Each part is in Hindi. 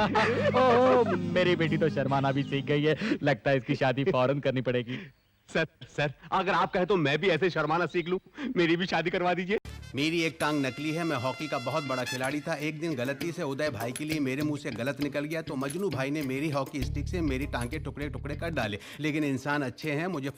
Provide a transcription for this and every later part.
ओह, मेरी बेटी तो शर्माना भी सीख गई है। लगता है इसकी शादी फौरन करनी पड़ेगी। सर अगर आप कहें तो मैं भी ऐसे शर्माना सीख लूं, मेरी भी शादी करवा दीजिए। मेरी एक टांग नकली है। मैं हॉकी का बहुत बड़ा खिलाड़ी था। एक दिन गलती से उदय भाई के लिए मेरे मुंह से गलत निकल गया तो मजनू भाई ने मेरी हॉकी स्टिक से मेरी टांग के टुकड़े टुकड़े कर डाले। लेकिन इंसान अच्छे हैं, मुझे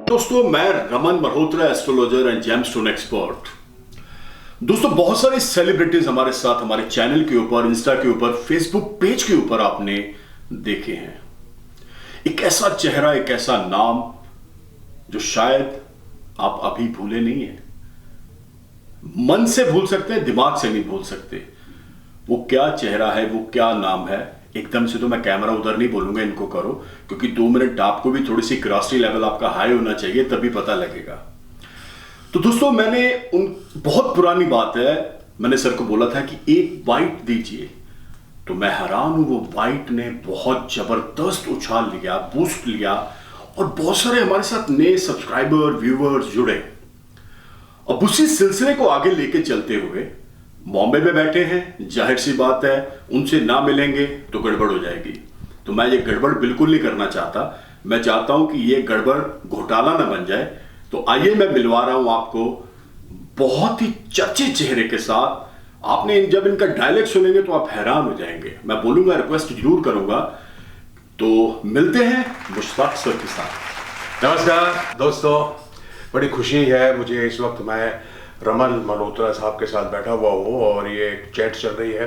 दोस्तों, मैं Raman Malhotra, astrologer and gemstone expert. दोस्तों, बहुत सारे सेलिब्रिटीज हमारे साथ हमारे चैनल के ऊपर, इंस्टा के ऊपर, फेसबुक पेज के ऊपर आपने देखे हैं। एक ऐसा चेहरा, एक ऐसा नाम जो शायद आप अभी भूले नहीं हैं। मन से भूल सकते हैं, दिमाग से नहीं भूल सकते। वो क्या चेहरा है, वो क्या नाम है, एकदम से तो मैं कैमरा उधर नहीं बोलूंगा इनको करो, क्योंकि 2 मिनट आपको भी थोड़ी सी क्यूरियोसिटी लेवल आपका हाई होना चाहिए, तभी पता लगेगा। तो दोस्तों, बहुत पुरानी बात है, मैंने सर को बोला था कि एक बाइट दीजिए, तो मैं हैरान हूं, वो बाइट ने बहुत जबरदस्त उछाल लिया, बूस्ट लिया, और बहुत सारे हमारे साथ नए सब्सक्राइबर, व्यूअर्स जुड़े। अब उसी सिलसिले को आगे लेके चलते हुए बॉम्बे में बैठे हैं, जाहिर सी बात है उनसे ना मिलेंगे तो गड़बड़ हो जाएगी। तो मैं ये गड़बड़ बिल्कुल नहीं करना चाहता। मैं चाहता हूं कि ये गड़बड़ घोटाला ना बन जाए। तो आइए, मैं मिलवा रहा हूं आपको बहुत ही चर्चित चेहरे के साथ। आपने जब इनका डायलेक्ट सुनेंगे तो आप हैरान हो जाएंगे। मैं बोलूंगा, रिक्वेस्ट जरूर करूंगा। तो मिलते हैं मुश्ताक सर के साथ। नमस्कार दोस्तों, बड़ी खुशी है मुझे इस वक्त मैं रमन मल्होत्रा साहब के साथ बैठा हुआ हूँ और ये चैट चल रही है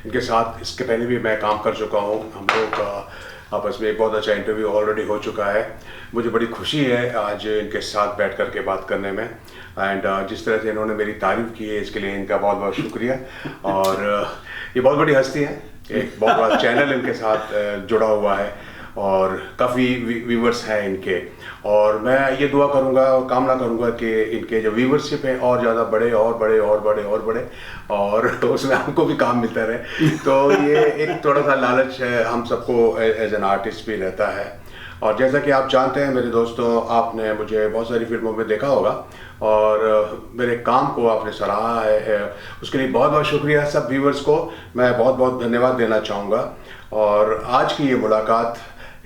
इनके साथ। इसके पहले भी मैं काम कर चुका हूँ, हम लोगों का आपस में एक बहुत अच्छा इंटरव्यू ऑलरेडी हो चुका है। मुझे बड़ी खुशी है आज इनके साथ बैठ कर के बात करने में। एंड जिस तरह से इन्होंने मेरी तारीफ़ की है, इसके लिए इनका बहुत बहुत शुक्रिया। और ये बहुत बड़ी हस्ती है, एक बहुत बड़ा चैनल इनके साथ जुड़ा हुआ है और काफ़ी व्यूवर्स हैं इनके। और मैं ये दुआ करूंगा और कामना करूंगा कि इनके जो व्यूवरशिप है और ज़्यादा बढ़े और बढ़े और बढ़े और बढ़े, और उसमें हमको भी काम मिलता रहे। तो ये एक थोड़ा सा लालच हम सबको एज एन आर्टिस्ट भी रहता है। और जैसा कि आप जानते हैं मेरे दोस्तों, आपने मुझे बहुत सारी फिल्मों में देखा होगा और मेरे काम को आपने सराहा है, उसके लिए बहुत बहुत शुक्रिया। सब व्यूवर्स को मैं बहुत बहुत धन्यवाद देना चाहूँगा। और आज की ये मुलाकात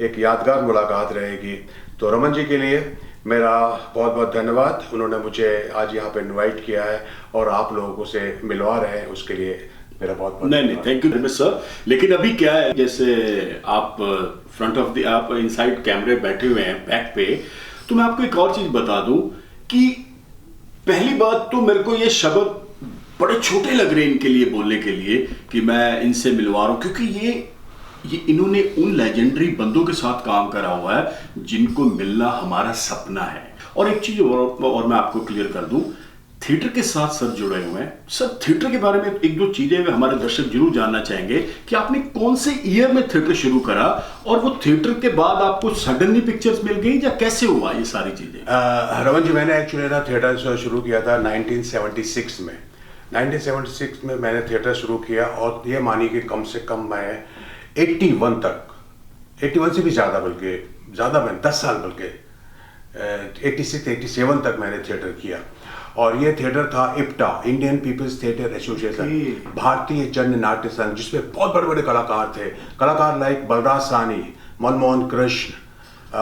एक यादगार मुलाकात रहेगी। तो रमन जी के लिए मेरा बहुत बहुत धन्यवाद। उन्होंने मुझे आज यहाँ पे इनवाइट किया है और आप लोगों से मिलवा रहे हैं, उसके लिए मेरा बहुत बहुत नहीं, thank you very much sir. लेकिन अभी क्या है, जैसे आप फ्रंट ऑफ द आप इनसाइड कैमरे बैठे हुए हैं बैक पे, तो मैं आपको एक और चीज बता दूं कि पहली बात तो मेरे को ये शब्द बड़े छोटे लग रहे हैं इनके लिए बोलने के लिए कि मैं इनसे मिलवा रहा हूं, क्योंकि ये इन्होंने उन लेजेंडरी बंदों के साथ काम करा हुआ है जिनको मिलना हमारा सपना है। और एक चीज और मैं आपको क्लियर कर दूं, थिएटर के साथ सर जुड़े हुए हैं। सर, थिएटर के बारे में एक दो चीजें हमारे दर्शक जरूर जानना चाहेंगे कि आपने कौन से ईयर में थिएटर शुरू करा और वो थिएटर के बाद आपको सडनली पिक्चर्स मिल गई, या कैसे हुआ ये सारी चीजें? रमन जी, मैंने एक्चुअली ना थिएटर शुरू किया था 1976 में। 1976 में मैंने थिएटर शुरू किया और ये मानिए कि कम से कम मैं 81 तक, 81 से भी ज़्यादा, बल्कि ज़्यादा, मैं 10 साल बल्कि 86, 87 तक मैंने थिएटर किया। और ये थिएटर था IPTA, Indian People's Theatre Association, भारतीय जन नाट्य संघ, जिसमें बहुत बड़े बड़े कलाकार थे। कलाकार लाइक बलराज साहनी, मनमोहन कृष्ण,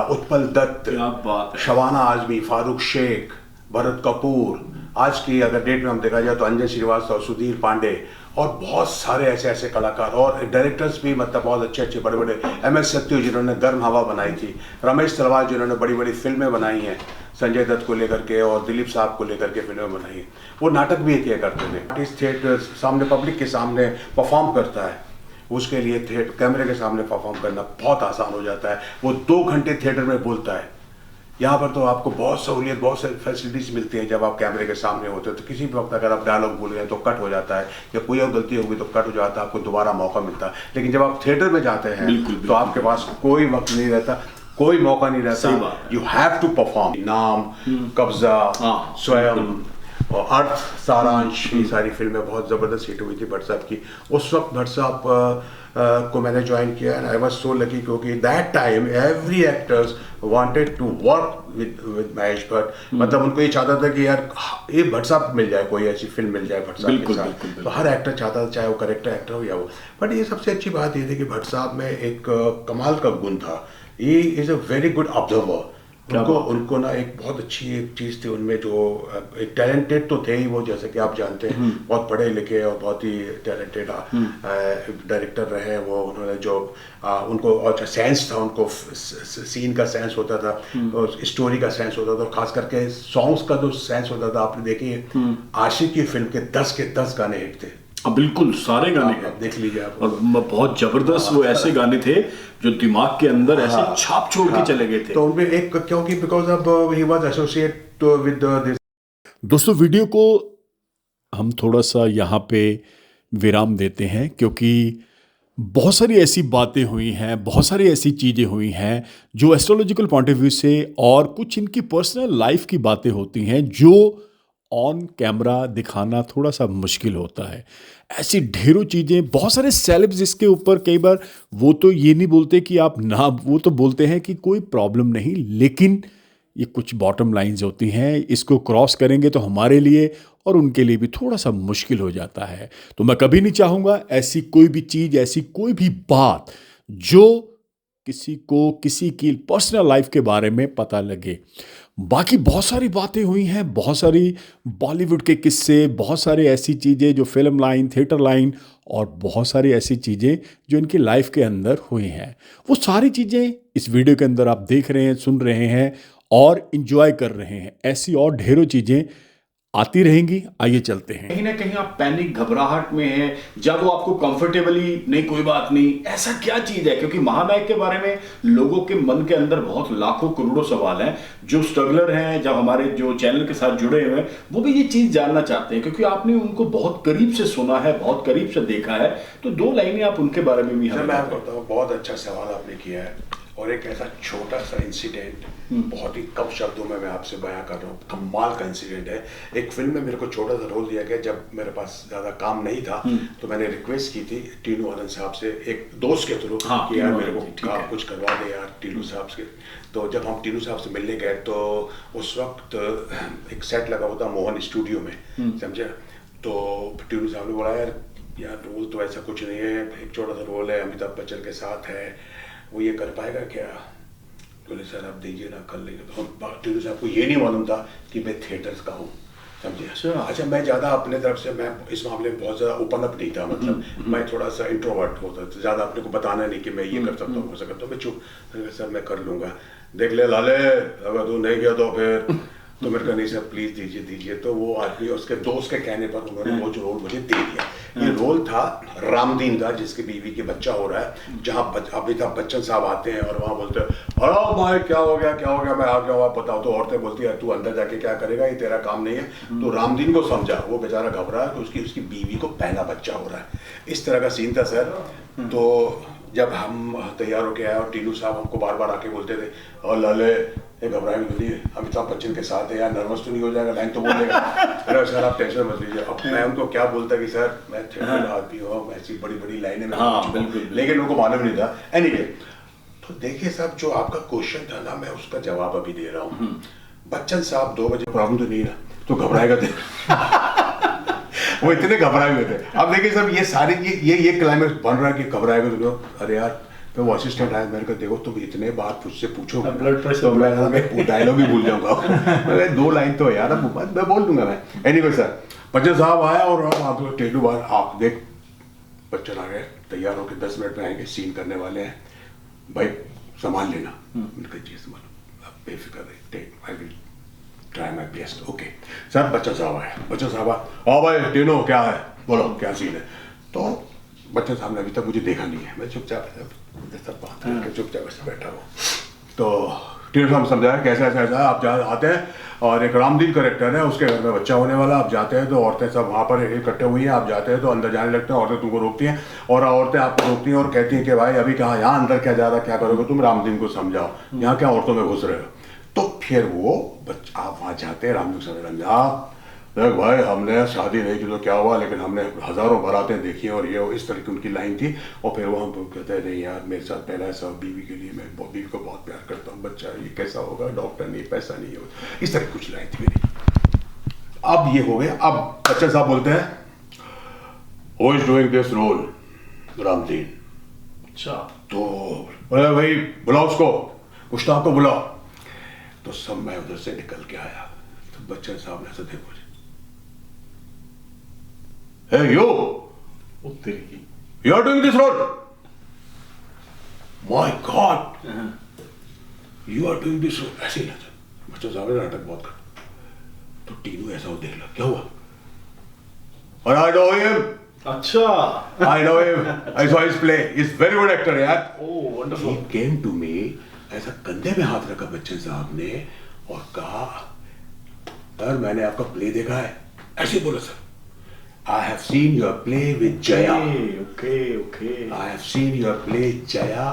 उत्पल दत्त, शबाना आजमी, फारूक शेख, भरत कपूर, आज की अगर डेट में हम देखा जाए तो अंजन श्रीवास्तव, सुधीर पांडे, और बहुत सारे ऐसे ऐसे कलाकार और डायरेक्टर्स भी, मतलब बहुत अच्छे अच्छे बड़े बड़े, MS सत्यु जिन्होंने गर्म हवा बनाई थी, रमेश तलवार जिन्होंने बड़ी बड़ी फिल्में बनाई हैं संजय दत्त को लेकर के और दिलीप साहब को लेकर के फिल्में बनाई हैं। वो नाटक भी किया करते थे। आर्टिस्ट थिएटर सामने, पब्लिक के सामने परफॉर्म करता है, उसके लिए थिएटर कैमरे के सामने परफॉर्म करना बहुत आसान हो जाता है। वो 2 घंटे थिएटर में बोलता है। यहाँ पर तो आपको बहुत सहूलियत, बहुत सारी फैसिलिटीज़ मिलती हैं जब आप कैमरे के सामने होते हो। तो किसी भी वक्त अगर आप डायलॉग बोल गए तो कट हो जाता है, या कोई और गलती होगी तो कट हो जाता है, आपको दोबारा मौका मिलता है। लेकिन जब आप थिएटर में जाते हैं बिल्कुल, तो आपके पास कोई वक्त नहीं रहता, कोई मौका नहीं रहता। You have to perform. नाम, कब्जा, स्वयं, और अर्थ, सारांश, ये सारी फिल्में बहुत ज़बरदस्त हिट हुई थी भट्ट साहब की। उस वक्त भट्ट साहब को मैंने ज्वाइन किया and I was so lucky, क्योंकि that time every actors wanted to work with Mahesh Bhatt. मतलब उनको ये चाहता था कि यार ये भट्ट साहब मिल जाए, कोई ऐसी फिल्म मिल जाए भट्ट साहब के साथ। तो हर एक्टर चाहता था, चाहे वो करेक्टर एक्टर हो या वो। बट ये सबसे अच्छी बात ये थी कि भट्ट साहब में एक कमाल का गुण था, he is a very good observer. उनको ना एक बहुत अच्छी एक चीज़ थी उनमें, जो एक टैलेंटेड तो थे ही वो, जैसे कि आप जानते हैं बहुत पढ़े लिखे और बहुत ही टैलेंटेड डायरेक्टर रहे वो। उन्होंने जो उनको और सेंस था, उनको सीन का सेंस होता था और स्टोरी का सेंस होता था, और खास करके सॉन्ग्स का जो सेंस होता था। आपने देखिए आशिकी फिल्म के 10 गाने हिट थे। बिल्कुल सारे गाने आप देख लीजिए आप, और बहुत जबरदस्त वो ऐसे गाने थे जो दिमाग के अंदर ऐसे छाप छोड़ के चले गए थे। तो उनमें एक, क्योंकि because of he was associate with this. दोस्तों वीडियो को हम थोड़ा सा यहाँ पे विराम देते हैं, क्योंकि बहुत सारी ऐसी बातें हुई हैं, बहुत सारी ऐसी चीज़ें हुई हैं जो एस्ट्रोलॉजिकल पॉइंट ऑफ व्यू से, और कुछ इनकी पर्सनल लाइफ की बातें होती हैं जो ऑन कैमरा दिखाना थोड़ा सा मुश्किल होता है। ऐसी ढेरों चीज़ें, बहुत सारे सेलेब्स इसके ऊपर कई बार वो तो ये नहीं बोलते कि आप ना, वो तो बोलते हैं कि कोई प्रॉब्लम नहीं, लेकिन ये कुछ बॉटम लाइंस होती हैं, इसको क्रॉस करेंगे तो हमारे लिए और उनके लिए भी थोड़ा सा मुश्किल हो जाता है। तो मैं कभी नहीं चाहूँगा ऐसी कोई भी चीज़, ऐसी कोई भी बात जो किसी को किसी की पर्सनल लाइफ के बारे में पता लगे। बाकी बहुत सारी बातें हुई हैं, बहुत सारी बॉलीवुड के किस्से, बहुत सारी ऐसी चीज़ें जो फिल्म लाइन, थिएटर लाइन, और बहुत सारी ऐसी चीज़ें जो इनकी लाइफ के अंदर हुई हैं। वो सारी चीज़ें इस वीडियो के अंदर आप देख रहे हैं, सुन रहे हैं और इंजॉय कर रहे हैं। ऐसी और ढेरों चीज़ें आती रहेंगी। आइए चलते हैं। कहीं ना कहीं आप पैनिक, घबराहट में हैं, जब वो आपको कंफर्टेबली नहीं, कोई बात नहीं, ऐसा क्या चीज है? क्योंकि महानायक के बारे में लोगों के मन के अंदर बहुत लाखों करोड़ों सवाल हैं। जो स्ट्रगलर हैं, जब हमारे जो चैनल के साथ जुड़े हुए हैं, वो भी ये चीज जानना चाहते हैं, क्योंकि आपने उनको बहुत करीब से सुना है, बहुत करीब से देखा है। तो 2 लाइनें आप उनके बारे में भी हमें मैं आपको बताऊं, बहुत अच्छा सवाल आपने किया है, और एक ऐसा छोटा सा इंसिडेंट बहुत ही कम शब्दों में मैं आपसे बयां कर रहा हूँ। कमाल का इंसिडेंट है। एक फिल्म में मेरे को छोटा सा रोल दिया गया, जब मेरे पास ज़्यादा काम नहीं था, तो मैंने रिक्वेस्ट की थी टीनू आनंद साहब से, एक दोस्त के थ्रू, कि यार मेरे को कुछ करवा दे यार टीनू साहब से। तो जब हम टीनू साहब से मिलने गए, तो उस वक्त एक सेट लगा हुआ था मोहन स्टूडियो में, समझे। तो टीनू साहब ने बोला यार रोल तो ऐसा कुछ नहीं है, एक छोटा सा रोल है, अमिताभ बच्चन के साथ है, वो ये कर पाएगा क्या? बोले सर आप दीजिए ना, कर लेंगे। तो टीनू साहब को ये नहीं मालूम था कि मैं थिएटर्स का हूँ, समझे। अच्छा, मैं ज़्यादा अपने तरफ से, मैं इस मामले में बहुत ज़्यादा ओपन अप नहीं था, मतलब मैं थोड़ा सा इंट्रोवर्ट होता था, ज़्यादा अपने को बताना नहीं कि मैं ये कर सकता हूँ, हो सकता, तो मैं चुप, सर मैं कर लूँगा, देख ले लाले, अगर तू नहीं गया तो फिर तो मेरे को नहीं सर प्लीज़ दीजिए। तो वो आदमी उसके दोस्त के कहने पर उन्होंने वो जो रोल मुझे दे दिया। ये रोल था रामदीन का, जिसके बीवी के बच्चा हो रहा है, जहाँ अमिताभ बच्चन साहब आते हैं और वहाँ बोलते हैं हेलो भाई क्या हो गया, मैं आ गया, आप बताओ। तो औरतें बोलती है तू अंदर जाके क्या करेगा, ये तेरा काम नहीं है। तो रामदीन को समझा, वो बेचारा घबरा है, तो उसकी बीवी को पहला बच्चा हो रहा है। इस तरह का सीन था सर। तो जब हम तैयार होके आए और टीनू साहब हमको बार बार आके बोलते थे और लाले घबराए बोलिए अमिताभ बच्चन के साथ है यार, नर्वस तो नहीं हो जाएगा, लाइन तो बोलेगा। अरे सर आप टेंशन मत लीजिए। अब मैं उनको क्या बोलता कि सर मैं थिएटर आदमी हूँ, ऐसी बड़ी बड़ी लाइनें में, लेकिन उनको मालूम नहीं था। एनीवे, तो देखिए साहब, जो आपका क्वेश्चन था ना, मैं उसका जवाब अभी दे रहा हूँ। बच्चन साहब 2 बजे, प्रॉब्लम तो नहीं ना, तो घबराएगा वो इतने घबराए हुए थे। अब देखिए साहब, ये सारे ये क्लाइमेक्स बन रहा है कि घबराएगा तो, अरे यार तो वो असिस्टेंट आया, मैंने कहा देखो तुम इतने बार मुझसे पूछो ब्लड प्रेशर, तो मैं डायलॉग ही भूल जाऊंगा। 2 लाइन तो यार मैं बोल दूंगा मैं। एनीवे सर, बच्चन साहब आया और आप टेलू बार आप देख, बच्चन आ गए, तैयार होकर 10 मिनट में आएंगे, सीन करने वाले हैं, भाई संभाल लेना। उनका जी संभालो, आप बेफिक्र रहे, I will try my best. Okay sir, Bachchan साहब आए, हाँ भाई टीनू क्या है, बोलो क्या सीन है। तो बच्चन साहब ने अभी तक मुझे देखा नहीं है, मैं चुपचाप चुपचाप ऐसे बैठा हूँ। तो टीनू साहब समझाया कैसा ऐसा आप जहाँ आते हैं, और एक रामदीन करेक्टर है, उसके घर में बच्चा होने वाला, आप जाते हैं तो औरतें सब वहाँ पर इकट्ठे हुई हैं, आप जाते हैं तो अंदर जाने लगते हैं, औरतें तुमको रोकती हैं, और औरतें आपको रोकती हैं और कहती हैं कि भाई अभी कहाँ, यहाँ अंदर क्या जा रहा, क्या करोगे तुम, रामदीन को समझाओ, यहाँ क्या औरतों में घुस रहे हो। तो फिर वो आप वहाँ जाते हैं, रामदीन समझ आप देख भाई, हमने शादी नहीं की तो क्या हुआ, लेकिन हमने हजारों बारातें देखी हैं और ये इस तरह की उनकी लाइन थी। और फिर वो हम कहते हैं नहीं यार, मेरे साथ पहला ऐसा बीवी के लिए, मैं बीवी को बहुत प्यार करता हूँ, बच्चा ये कैसा होगा, डॉक्टर नहीं, पैसा नहीं होगा, इस तरह की कुछ लाइन थी मेरी। अब ये हो गया। अब बच्चन साहब बोलते हैं, who is doing this role? Ramdeen. अच्छा, तो बोले भाई बुलाओ उसको, गुस्ताव को बुलाओ। तो सब मैं उधर से निकल के आया तो बच्चन साहब ने ऐसे देखो, hey you, you are doing this role? My God, you are doing this role? ऐसे ही लगता, बच्चन साहब ने नाटक बहुत कर। तो टीनू ऐसा वो देख ला, क्या हुआ? और I know him. अच्छा, I know him. I saw his play. He's very good actor, यार. oh wonderful. He came to me, ऐसा कंधे में हाथ रखा बच्चन साहब ने और कहा, सर मैंने आपका प्ले देखा है। ऐसे बोला sir, I have seen your play with Jaya. Okay. I have seen your play Jaya.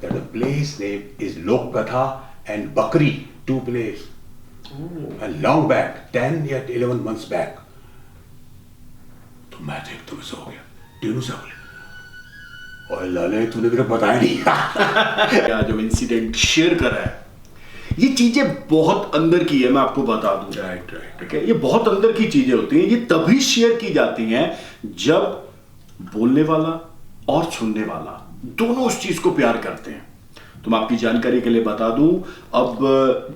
That the play's name is Lok Katha and Bakri. 2 plays. And long back, 10 या 11 months back. तो मैं देख तो ऐसा हो गया। टीनू से बोले, ओए लाले तूने मेरे को बताया नहीं। क्या जो इंसिडेंट शेयर कर रहा है, ये चीजें बहुत अंदर की है, मैं आपको बता दूं। राइट। ठीक है, ये बहुत अंदर की चीजें होती हैं, ये तभी शेयर की जाती हैं जब बोलने वाला और सुनने वाला दोनों उस चीज को प्यार करते हैं। तो मैं आपकी जानकारी के लिए बता दूं, अब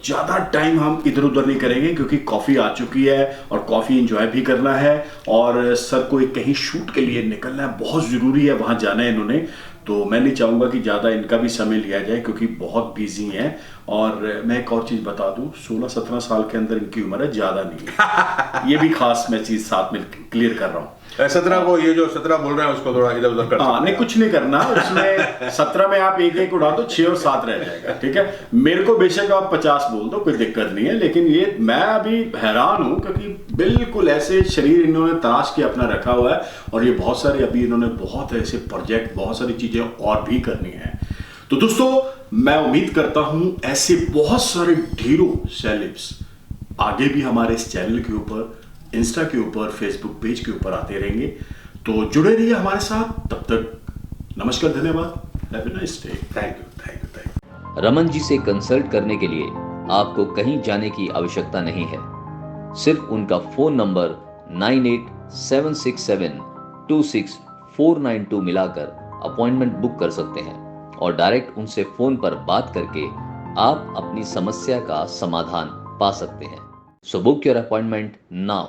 ज्यादा टाइम हम इधर उधर नहीं करेंगे क्योंकि कॉफी आ चुकी है और कॉफी एंजॉय भी करना है और सर को एक कहीं शूट के लिए निकलना है, बहुत जरूरी है, वहां जाना है इन्होंने। तो मैं नहीं चाहूंगा कि ज़्यादा इनका भी समय लिया जाए क्योंकि बहुत बिजी हैं। और मैं एक और चीज़ बता दूं, 16-17 साल के अंदर इनकी उम्र है, ज़्यादा नहीं है। ये भी खास मैं चीज़ साथ में क्लियर कर रहा हूँ। 17 को, ये जो 17 बोल रहे हैं उसको थोड़ा इधर उधर कर। हाँ नहीं, कुछ नहीं करना उसमें। 17 में आप एक उड़ा दो, 6 और 7 रह जाएगा। ठीक है, मेरे को बेशक आप 50 बोल दो, कोई दिक्कत नहीं है, लेकिन ये मैं अभी हैरान हूँ क्योंकि बिल्कुल ऐसे शरीर इन्होंने तराश के अपना रखा हुआ है और ये बहुत सारे अभी इन्होंने बहुत ऐसे प्रोजेक्ट, बहुत सारी चीजें और भी करनी है। तो दोस्तों, मैं उम्मीद करता हूं ऐसे बहुत सारे ढेरों सेलेब्स आगे भी हमारे इस चैनल के ऊपर, इंस्टा के ऊपर, फेसबुक पेज के ऊपर आते रहेंगे। तो जुड़े रहिए हमारे साथ। तब तक नमस्कार, धन्यवाद, have a nice day. Thank you. Raman ji से कंसल्ट करने के लिए आपको कहीं जाने की आवश्यकता नहीं है। सिर्फ उनका फोन नंबर 9876726492 मिलाकर अपॉइंटमेंट बुक कर सकते हैं और डायरेक्ट उनसे फोन पर बात करके आप अपनी समस्या का समाधान पा सकते हैं। So book your appointment now.